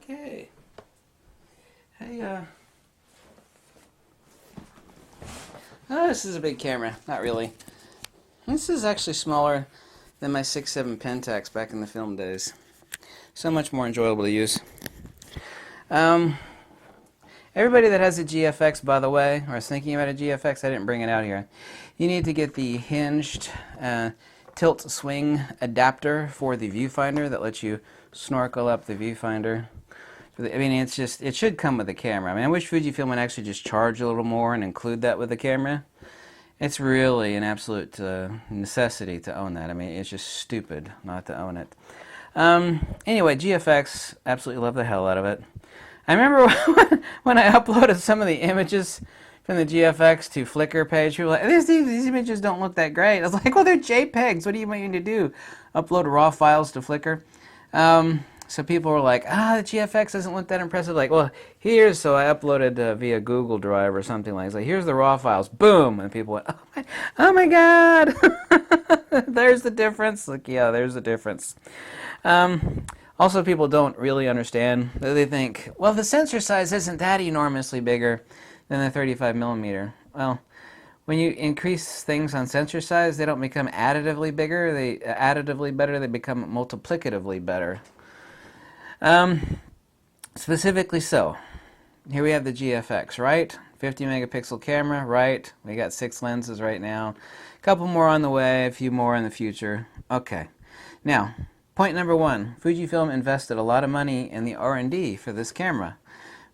Okay. Hey, oh, this is a big camera. Not really. This is actually smaller than my 6.7 Pentax back in the film days. So much more enjoyable to use. Everybody that has a GFX, by the way, or is thinking about a GFX, I didn't bring it out here. You need to get the hinged tilt swing adapter for the viewfinder that lets you snorkel up the viewfinder. I mean, it's just, it should come with the camera. I mean, I wish Fujifilm would actually just charge a little more and include that with the camera. It's really an absolute necessity to own that. I mean, it's just stupid not to own it. Anyway, GFX, absolutely love the hell out of it. I remember when I uploaded some of the images from the GFX to Flickr page, people were like, these images don't look that great. I was like, well, they're JPEGs. What do you want me to do? Upload raw files to Flickr? So people were like, the GFX doesn't look that impressive. Like, well, so I uploaded via Google Drive or something like that. Like, here's the raw files. Boom! And people went, oh my God! There's the difference. Like, yeah, there's the difference. Also, people don't really understand. They think, well, the sensor size isn't that enormously bigger than the 35mm. Well, when you increase things on sensor size, they don't become additively bigger. Additively better. They become multiplicatively better. Specifically so. Here we have the GFX, right? 50 megapixel camera, right? We got 6 lenses right now. A couple more on the way, a few more in the future. Okay. Now, point number 1. Fujifilm invested a lot of money in the R&D for this camera.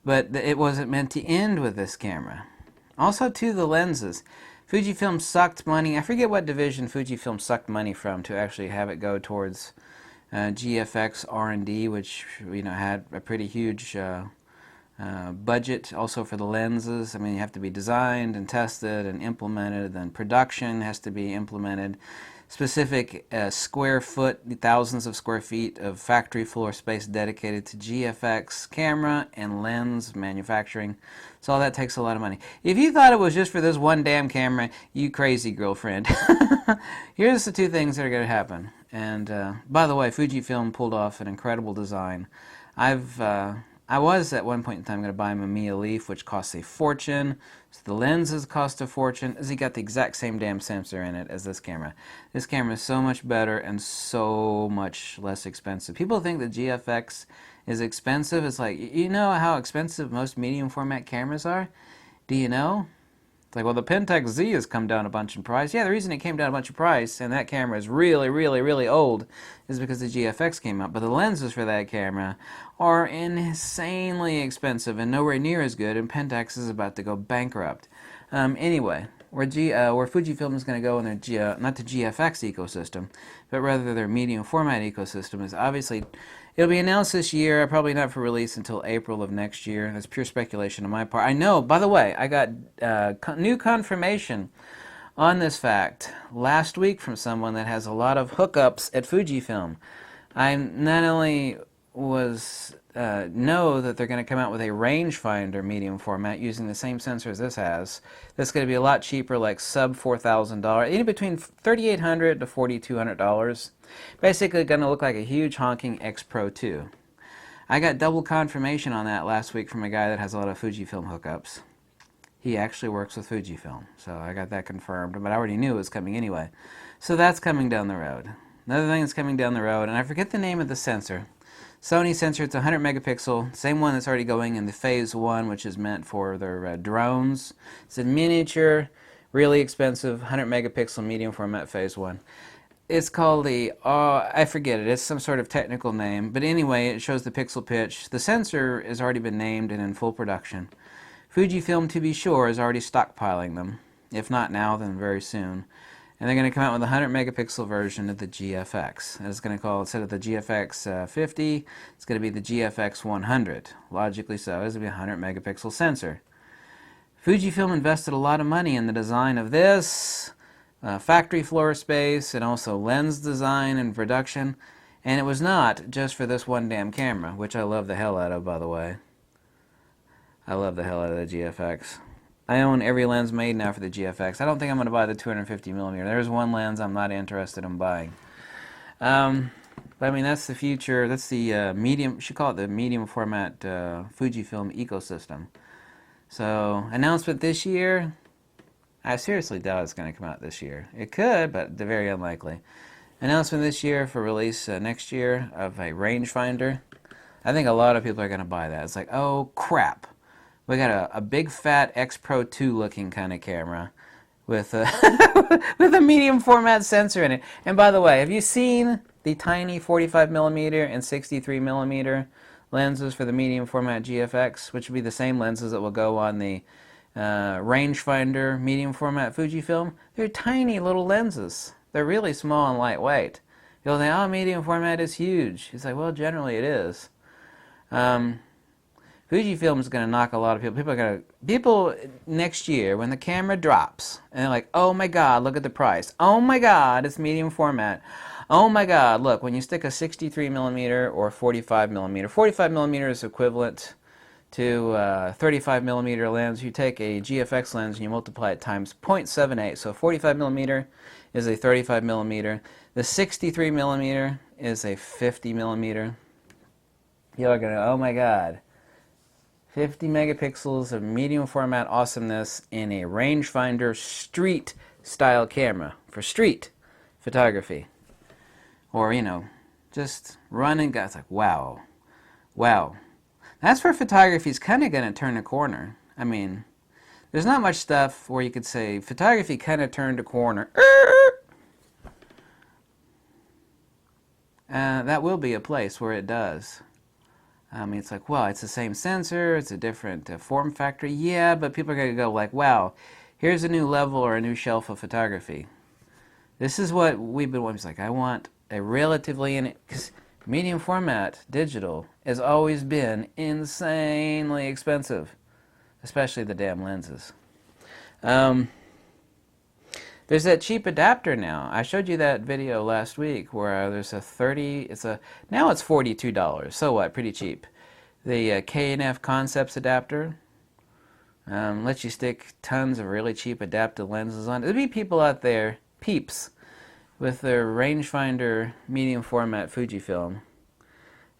But it wasn't meant to end with this camera. Also, too, the lenses. Fujifilm sucked money. I forget what division Fujifilm sucked money from to actually have it go towards GFX R&D, which had a pretty huge budget also for the lenses. I mean, you have to be designed and tested and implemented, then production has to be implemented. Specific square foot, thousands of square feet of factory floor space dedicated to GFX camera and lens manufacturing. So all that takes a lot of money. If you thought it was just for this one damn camera, you crazy girlfriend. Here's the 2 things that are going to happen. And by the way, Fujifilm pulled off an incredible design. I was at one point in time going to buy a Mamiya Leaf, which costs a fortune. So the lenses cost a fortune. He got the exact same damn sensor in it as this camera. This camera is so much better and so much less expensive. People think that GFX is expensive. It's like, you know how expensive most medium format cameras are? Do you know? It's like, well, the Pentax Z has come down a bunch in price. Yeah, the reason it came down a bunch in price, and that camera is really, really, really old, is because the GFX came out. But the lenses for that camera are insanely expensive and nowhere near as good, and Pentax is about to go bankrupt. Anyway, where Fujifilm is going to go in their, not the GFX ecosystem, but rather their medium format ecosystem is obviously, it'll be announced this year, probably not for release until April of next year. That's pure speculation on my part. I know, by the way, I got new confirmation on this fact last week from someone that has a lot of hookups at Fujifilm. I not only know that they're going to come out with a rangefinder medium format using the same sensor as this has. That's going to be a lot cheaper, like sub $4,000, in between $3,800 to $4,200. Basically going to look like a huge honking X Pro 2. I got double confirmation on that last week from a guy that has a lot of Fujifilm hookups. He actually works with Fujifilm, so I got that confirmed, but I already knew it was coming anyway. So that's coming down the road. Another thing that's coming down the road, and I forget the name of the sensor. Sony sensor, it's 100 megapixel, same one that's already going in the phase 1, which is meant for their drones. It's a miniature, really expensive, 100 megapixel medium format phase 1. It's called the, I forget it, it's some sort of technical name, but anyway, it shows the pixel pitch. The sensor has already been named and in full production. Fujifilm, to be sure, is already stockpiling them. If not now, then very soon. And they're going to come out with a 100 megapixel version of the GFX. And it's going to call, instead of the GFX 50, it's going to be the GFX 100. Logically so, it's going to be a 100 megapixel sensor. Fujifilm invested a lot of money in the design of this, factory floor space, and also lens design and production. And it was not just for this one damn camera, which I love the hell out of, by the way. I love the hell out of the GFX. I own every lens made now for the GFX. I don't think I'm going to buy the 250mm. There's one lens I'm not interested in buying. But I mean, that's the future. That's the medium. You should call it the medium format Fujifilm ecosystem. So announcement this year. I seriously doubt it's going to come out this year. It could, but they're very unlikely. Announcement this year for release next year of a rangefinder. I think a lot of people are going to buy that. It's like, oh crap, we got a big fat X Pro 2 looking kind of camera with a with a medium format sensor in it. And by the way, have you seen the tiny 45 millimeter and 63 millimeter lenses for the medium format GFX, which would be the same lenses that will go on the rangefinder medium format Fujifilm? They're tiny little lenses. They're really small and lightweight. You'll think, oh, medium format is huge. It's like, well, generally it is. Fujifilm is going to knock a lot of people. People next year when the camera drops and they're like, oh my God, look at the price. Oh my God, it's medium format. Oh my God, look, when you stick a 63 millimeter or 45 millimeter, 45 millimeter is equivalent to 35 millimeter lens. You take a GFX lens and you multiply it times 0.78. So 45 millimeter is a 35 millimeter. The 63 millimeter is a 50 millimeter. You're going to, oh my God. 50 megapixels of medium format awesomeness in a rangefinder street style camera for street photography. Or, you know, just running. It's like, wow. Wow. That's where photography is kind of going to turn a corner. I mean, there's not much stuff where you could say photography kind of turned a corner. That will be a place where it does. I mean, it's like, well, it's the same sensor, it's a different form factor. Yeah, but people are going to go like, wow, here's a new level or a new shelf of photography. This is what we've been wanting. It's like, I want a relatively, because medium format digital has always been insanely expensive, especially the damn lenses. There's that cheap adapter now. I showed you that video last week where there's a now it's $42. So what? Pretty cheap. The K&F Concepts adapter lets you stick tons of really cheap adaptive lenses on. There'll be people out there, peeps, with their rangefinder medium format Fujifilm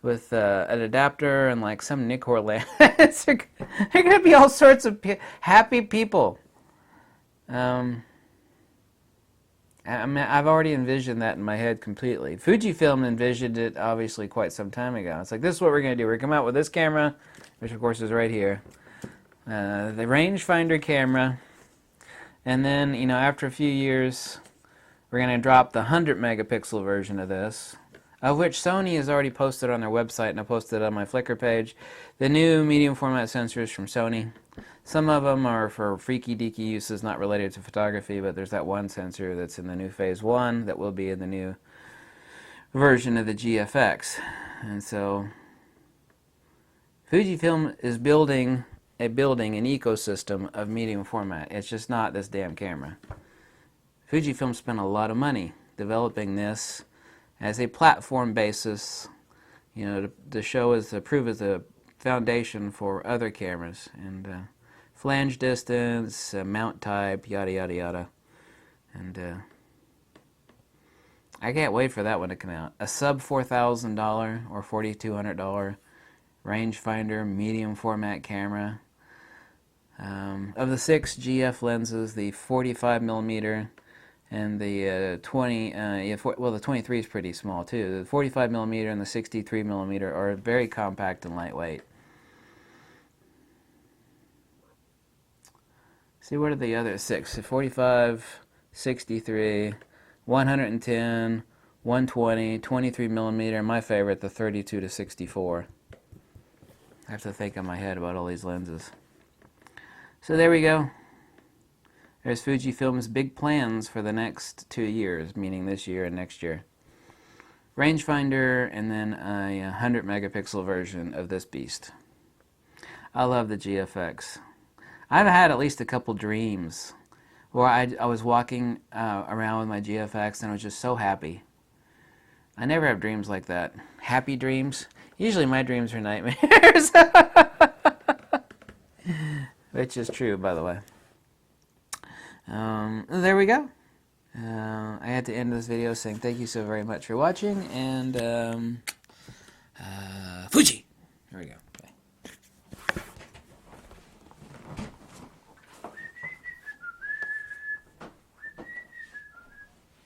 with an adapter and like some Nikkor lens. They're going to be all sorts of happy people. I mean, I've already envisioned that in my head completely. Fujifilm envisioned it obviously quite some time ago. It's like, this is what we're going to do. We're going to come out with this camera, which of course is right here. The rangefinder camera. And then, you know, after a few years, we're going to drop the 100 megapixel version of this, of which Sony has already posted on their website, and I posted it on my Flickr page. The new medium format sensors from Sony. Some of them are for freaky deaky uses not related to photography, but there's that one sensor that's in the new Phase 1 that will be in the new version of the GFX. And so Fujifilm is building an ecosystem of medium format. It's just not this damn camera. Fujifilm spent a lot of money developing this as a platform basis, you know, to show as to prove as a foundation for other cameras, and flange distance, mount type, yada yada yada. And I can't wait for that one to come out. A sub $4,000 or $4,200 rangefinder medium format camera. Of the 6 GF lenses, the 45 millimeter and the 20, well, the 23 is pretty small too. The 45 millimeter and the 63 millimeter are very compact and lightweight. See, what are the other 6? 45, 63, 110, 120, 23 millimeter. My favorite, the 32 to 64. I have to think in my head about all these lenses. So there we go. There's Fujifilm's big plans for the next 2 years, meaning this year and next year. Rangefinder, and then a 100 megapixel version of this beast. I love the GFX. I've had at least a couple dreams where I was walking around with my GFX and I was just so happy. I never have dreams like that. Happy dreams. Usually my dreams are nightmares. Which is true, by the way. There we go. I had to end this video saying thank you so very much for watching, and Fuji!